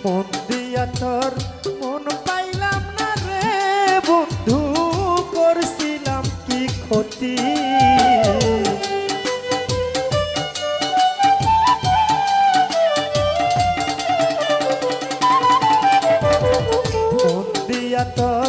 মন দিয়া তোর মন পাইলাম না রে বন্ধু, করছিলাম কি ক্ষতি। মন দিয়া তোর